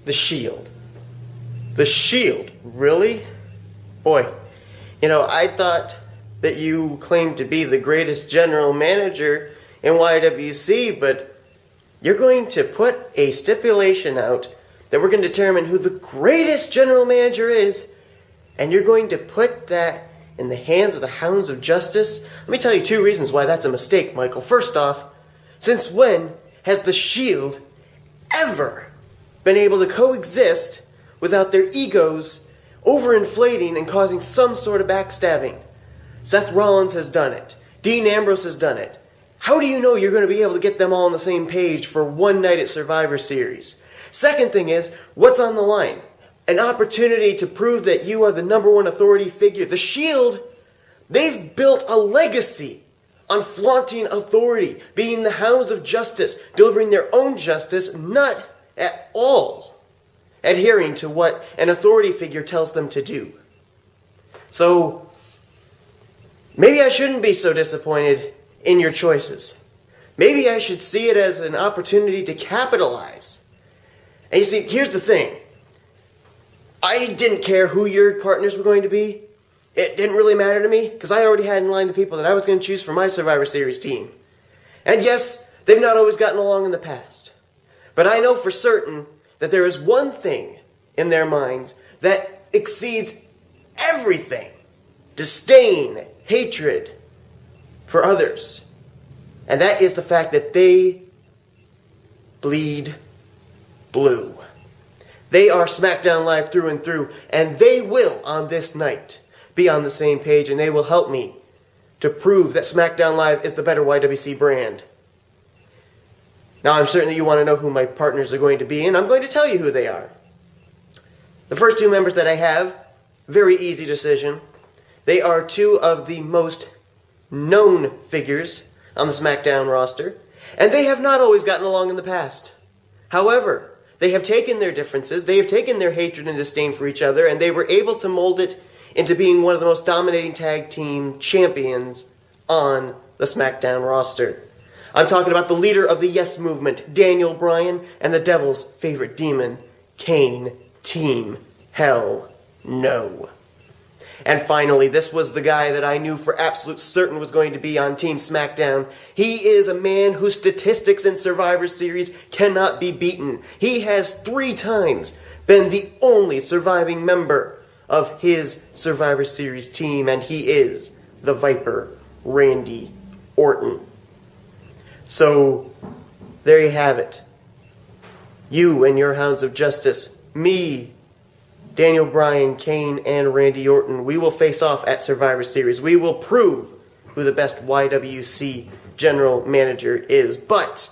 The Shield. The Shield? Really? Boy, you know, I thought that you claimed to be the greatest general manager in YWC, but you're going to put a stipulation out that we're going to determine who the greatest general manager is, and you're going to put that in the hands of the Hounds of Justice? Let me tell you 2 reasons why that's a mistake, Michael. First off, since when has the Shield ever been able to coexist without their egos overinflating and causing some sort of backstabbing? Seth Rollins has done it. Dean Ambrose has done it. How do you know you're going to be able to get them all on the same page for one night at Survivor Series? Second thing is, what's on the line? An opportunity to prove that you are the #1 authority figure. The Shield, they've built a legacy on flaunting authority, being the Hounds of Justice, delivering their own justice, not at all adhering to what an authority figure tells them to do. So, maybe I shouldn't be so disappointed in your choices. Maybe I should see it as an opportunity to capitalize. And you see, here's the thing. I didn't care who your partners were going to be. It didn't really matter to me, because I already had in line the people that I was going to choose for my Survivor Series team. And yes, they've not always gotten along in the past. But I know for certain that there is one thing in their minds that exceeds everything. Disdain, hatred for others. And that is the fact that they bleed blue. They are SmackDown Live through and through, and they will, on this night, be on the same page, and they will help me to prove that SmackDown Live is the better YWC brand. Now, I'm certain that you want to know who my partners are going to be, and I'm going to tell you who they are. The first 2 members that I have, very easy decision. They are 2 of the most known figures on the SmackDown roster, and they have not always gotten along in the past. However, they have taken their differences, they have taken their hatred and disdain for each other, and they were able to mold it into being one of the most dominating tag team champions on the SmackDown roster. I'm talking about the leader of the Yes Movement, Daniel Bryan, and the Devil's favorite demon, Kane Team Hell No. And finally, this was the guy that I knew for absolute certain was going to be on Team SmackDown. He is a man whose statistics in Survivor Series cannot be beaten. He has 3 times been the only surviving member of his Survivor Series team, and he is the Viper, Randy Orton. So, there you have it. You and your Hounds of Justice, me, Daniel Bryan, Kane, and Randy Orton, we will face off at Survivor Series. We will prove who the best YWC general manager is. But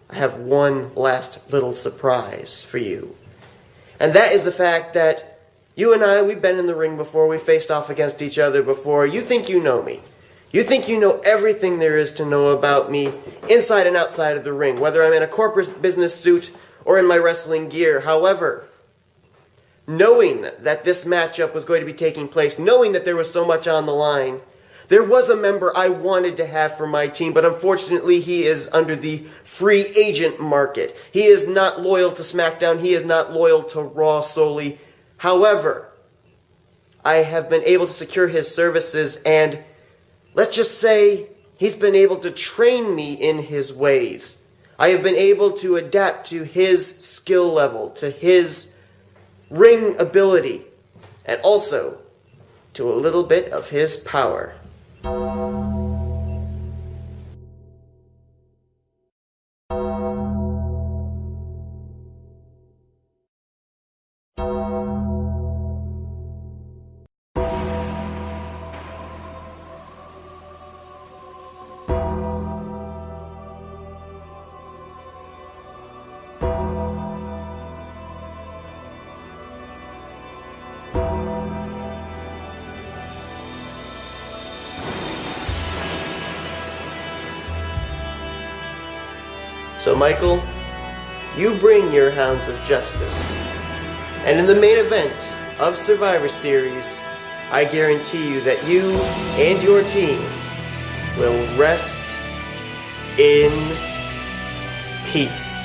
I have one last little surprise for you. And that is the fact that you and I, we've been in the ring before. We faced off against each other before. You think you know me. You think you know everything there is to know about me, inside and outside of the ring, whether I'm in a corporate business suit or in my wrestling gear. However, knowing that this matchup was going to be taking place, knowing that there was so much on the line, there was a member I wanted to have for my team, but unfortunately he is under the free agent market. He is not loyal to SmackDown. He is not loyal to Raw solely. However, I have been able to secure his services, and let's just say he's been able to train me in his ways. I have been able to adapt to his skill level, to his ring ability, and also to a little bit of his power. So Michael, you bring your Hounds of Justice. And in the main event of Survivor Series, I guarantee you that you and your team will rest in peace.